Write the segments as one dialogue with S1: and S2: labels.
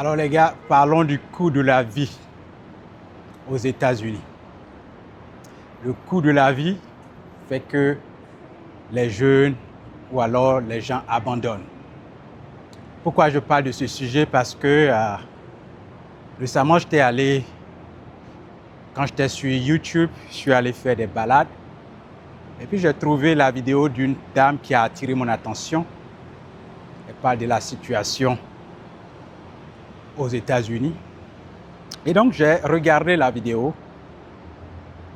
S1: Alors les gars, parlons du coût de la vie aux États-Unis. Le coût de la vie fait que les jeunes ou alors les gens abandonnent. Pourquoi je parle de ce sujet? Parce que récemment, quand j'étais sur YouTube, je suis allé faire des balades. Et puis j'ai trouvé la vidéo d'une dame qui a attiré mon attention. Elle parle de la situation aux États-Unis. Et donc j'ai regardé la vidéo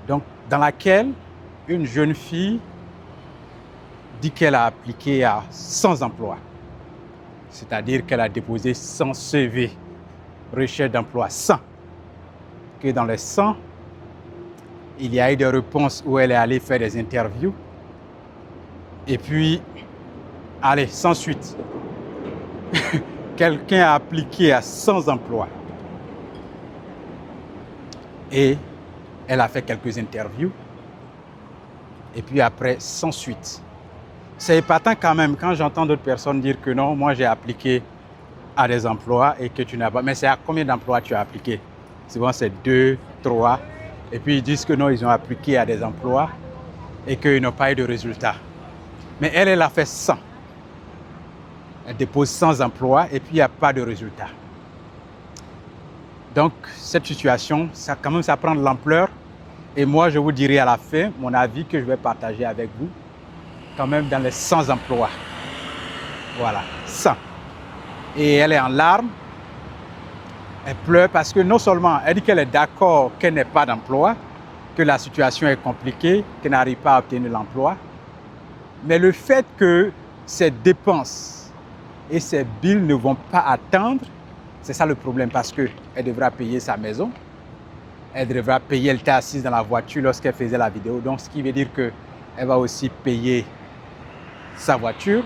S1: dans laquelle une jeune fille dit qu'elle a appliqué à 100 emplois. C'est-à-dire qu'elle a déposé 100 CV, recherche d'emploi 100. Que dans les 100, il y a eu des réponses où elle est allée faire des interviews. Et puis, allez, sans suite. Quelqu'un a appliqué à 100 emplois. Et elle a fait quelques interviews. Et puis après, sans suite. C'est épatant quand même quand j'entends d'autres personnes dire que non, moi j'ai appliqué à des emplois et que tu n'as pas. Mais c'est à combien d'emplois tu as appliqué? Souvent c'est 2, 3. Et puis ils disent que non, ils ont appliqué à des emplois et qu'ils n'ont pas eu de résultats. Mais elle a fait 100. Elle dépose 100 emplois et puis il n'y a pas de résultat. Donc cette situation, ça prend de l'ampleur. Et moi, je vous dirai à la fin mon avis que je vais partager avec vous, quand même dans les 100 emplois. Voilà, 100. Et elle est en larmes. Elle pleure parce que non seulement elle dit qu'elle est d'accord qu'elle n'ait pas d'emploi, que la situation est compliquée, qu'elle n'arrive pas à obtenir l'emploi, mais le fait que ses dépenses et ses billes ne vont pas attendre, c'est ça le problème, parce qu'elle devra payer sa maison, elle devra payer, elle était assise dans la voiture lorsqu'elle faisait la vidéo, donc ce qui veut dire qu'elle va aussi payer sa voiture,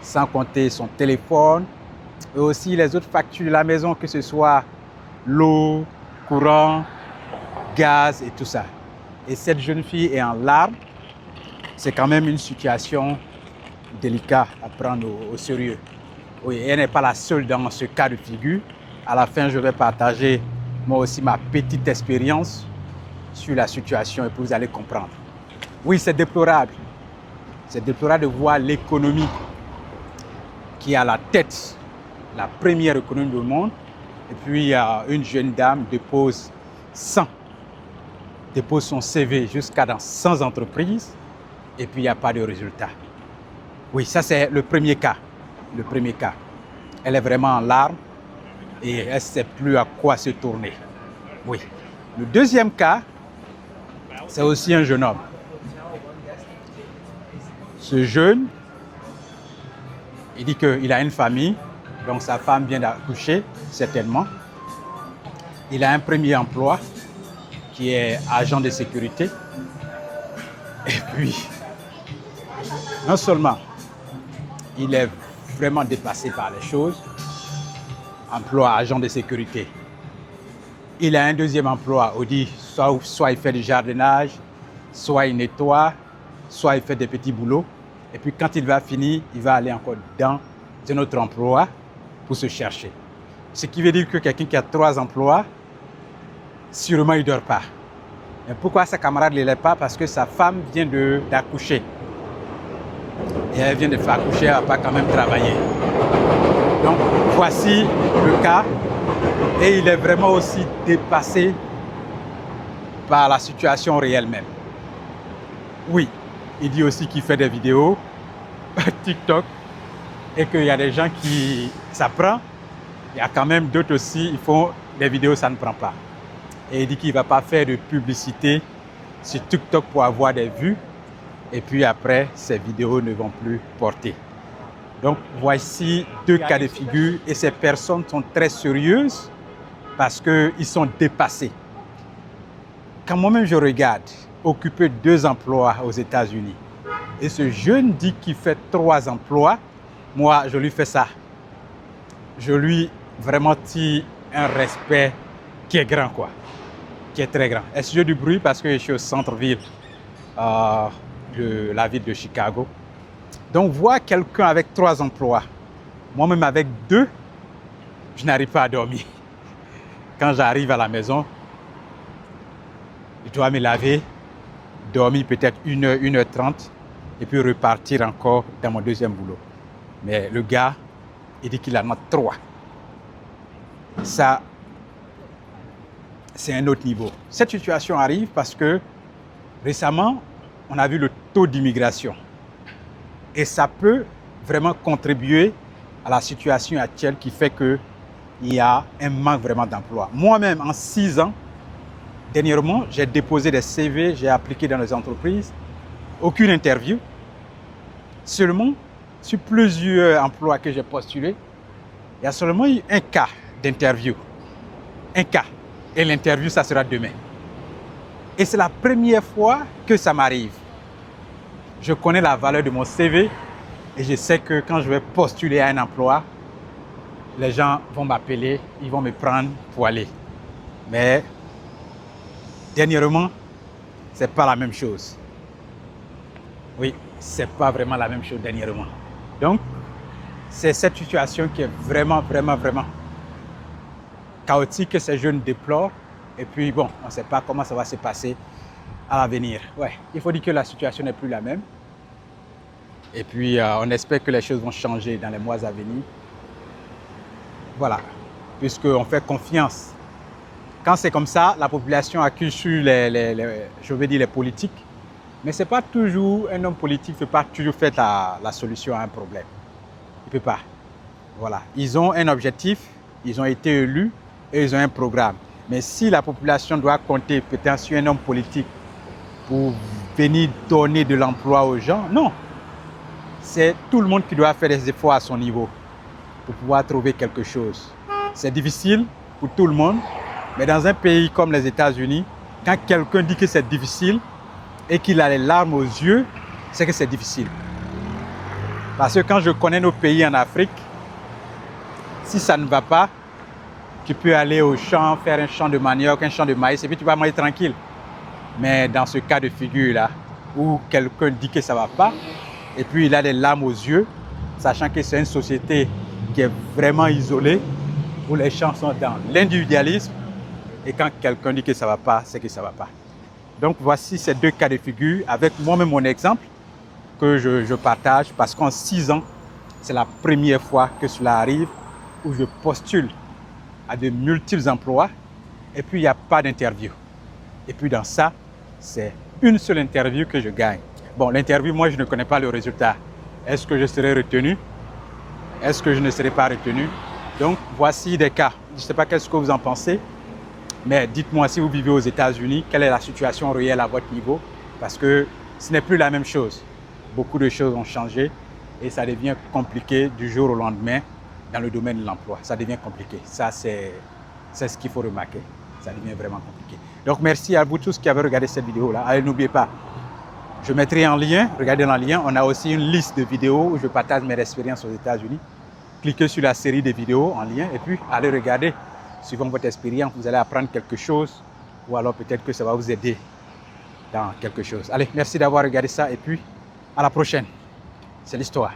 S1: sans compter son téléphone, et aussi les autres factures de la maison, que ce soit l'eau, courant, gaz et tout ça. Et cette jeune fille est en larmes. C'est quand même une situation délicate à prendre au sérieux. Oui, elle n'est pas la seule dans ce cas de figure. À la fin, je vais partager moi aussi ma petite expérience sur la situation et puis vous allez comprendre. Oui, c'est déplorable. C'est déplorable de voir l'économie qui est à la tête, la première économie du monde. Et puis, une jeune dame dépose son CV jusqu'à dans 100 entreprises et puis il n'y a pas de résultat. Oui, ça c'est le premier cas. Le premier cas. Elle est vraiment en larmes et elle ne sait plus à quoi se tourner. Oui. Le deuxième cas, c'est aussi un jeune homme. Ce jeune, il dit qu'il a une famille, donc sa femme vient d'accoucher, certainement. Il a un premier emploi qui est agent de sécurité. Et puis, non seulement il est vraiment dépassé par les choses, emploi agent de sécurité. Il a un deuxième emploi, on dit soit il fait du jardinage, soit il nettoie, soit il fait des petits boulots. Et puis quand il va finir, il va aller encore dans un autre emploi pour se chercher. Ce qui veut dire que quelqu'un qui a 3 emplois, sûrement il ne dort pas. Mais pourquoi sa camarade ne l'est pas? Parce que sa femme vient d'accoucher. Et elle vient de faire accoucher, elle ne va pas quand même travailler. Donc voici le cas. Et il est vraiment aussi dépassé par la situation réelle même. Oui, il dit aussi qu'il fait des vidéos, TikTok, et qu'il y a des gens qui ça prend. Il y a quand même d'autres aussi, ils font des vidéos, ça ne prend pas. Et il dit qu'il ne va pas faire de publicité sur TikTok pour avoir des vues. Et puis après, ces vidéos ne vont plus porter. Donc voici 2 cas de figure et ces personnes sont très sérieuses parce qu'ils sont dépassés. Quand moi-même je regarde occuper 2 emplois aux États-Unis et ce jeune dit qu'il fait 3 emplois, moi je lui fais ça. Je lui vraiment tire un respect qui est grand quoi, qui est très grand. Est-ce que j'ai du bruit parce que je suis au centre-ville de la ville de Chicago. Donc voir quelqu'un avec 3 emplois, moi-même avec 2, je n'arrive pas à dormir. Quand j'arrive à la maison, je dois me laver, dormir peut-être 1h, 1h30 et puis repartir encore dans mon deuxième boulot. Mais le gars, il dit qu'il en a 3. Ça, c'est un autre niveau. Cette situation arrive parce que récemment, on a vu le taux d'immigration. Et ça peut vraiment contribuer à la situation actuelle qui fait qu'il y a un manque vraiment d'emploi. Moi-même, en 6 ans, dernièrement, j'ai déposé des CV, j'ai appliqué dans les entreprises, aucune interview. Seulement, sur plusieurs emplois que j'ai postulés, il y a seulement eu un cas d'interview. Un cas. Et l'interview, ça sera demain. Et c'est la première fois que ça m'arrive. Je connais la valeur de mon CV et je sais que quand je vais postuler à un emploi, les gens vont m'appeler, ils vont me prendre pour aller. Mais dernièrement, ce n'est pas la même chose. Oui, ce n'est pas vraiment la même chose dernièrement. Donc, c'est cette situation qui est vraiment chaotique que ces jeunes déplorent. Et puis, bon, on ne sait pas comment ça va se passer à l'avenir. Ouais, il faut dire que la situation n'est plus la même. Et puis, on espère que les choses vont changer dans les mois à venir. Voilà, puisqu'on fait confiance. Quand c'est comme ça, la population accuse sur les politiques. Mais ce n'est pas toujours, un homme politique ne peut pas toujours faire la solution à un problème. Il ne peut pas. Voilà, ils ont un objectif, ils ont été élus et ils ont un programme. Mais si la population doit compter peut-être sur un homme politique pour venir donner de l'emploi aux gens, non. C'est tout le monde qui doit faire des efforts à son niveau pour pouvoir trouver quelque chose. C'est difficile pour tout le monde, mais dans un pays comme les États-Unis, quand quelqu'un dit que c'est difficile et qu'il a les larmes aux yeux, c'est que c'est difficile. Parce que quand je connais nos pays en Afrique, si ça ne va pas, tu peux aller au champ, faire un champ de manioc, un champ de maïs, et puis tu vas manger tranquille. Mais dans ce cas de figure-là, où quelqu'un dit que ça ne va pas, et puis il a des larmes aux yeux, sachant que c'est une société qui est vraiment isolée, où les gens sont dans l'individualisme, et quand quelqu'un dit que ça ne va pas, c'est que ça ne va pas. Donc voici ces 2 cas de figure, avec moi-même mon exemple, que je partage, parce qu'en 6 ans, c'est la première fois que cela arrive, où je postule à de multiples emplois, et puis il n'y a pas d'interview. Et puis dans ça, c'est une seule interview que je gagne. Bon, l'interview, moi, je ne connais pas le résultat. Est-ce que je serai retenu? Est-ce que je ne serai pas retenu? Donc, voici des cas. Je ne sais pas qu'est-ce que vous en pensez, mais dites-moi si vous vivez aux États-Unis, quelle est la situation réelle à votre niveau, parce que ce n'est plus la même chose. Beaucoup de choses ont changé et ça devient compliqué du jour au lendemain dans le domaine de l'emploi. Ça devient compliqué. Ça, c'est ce qu'il faut remarquer. Ça devient vraiment compliqué. Donc, merci à vous tous qui avez regardé cette vidéo-là. Allez, n'oubliez pas, je mettrai en lien, regardez dans le lien, on a aussi une liste de vidéos où je partage mes expériences aux États-Unis. Cliquez sur la série de vidéos en lien et puis allez regarder. Suivant votre expérience, vous allez apprendre quelque chose ou alors peut-être que ça va vous aider dans quelque chose. Allez, merci d'avoir regardé ça et puis à la prochaine. C'est l'histoire.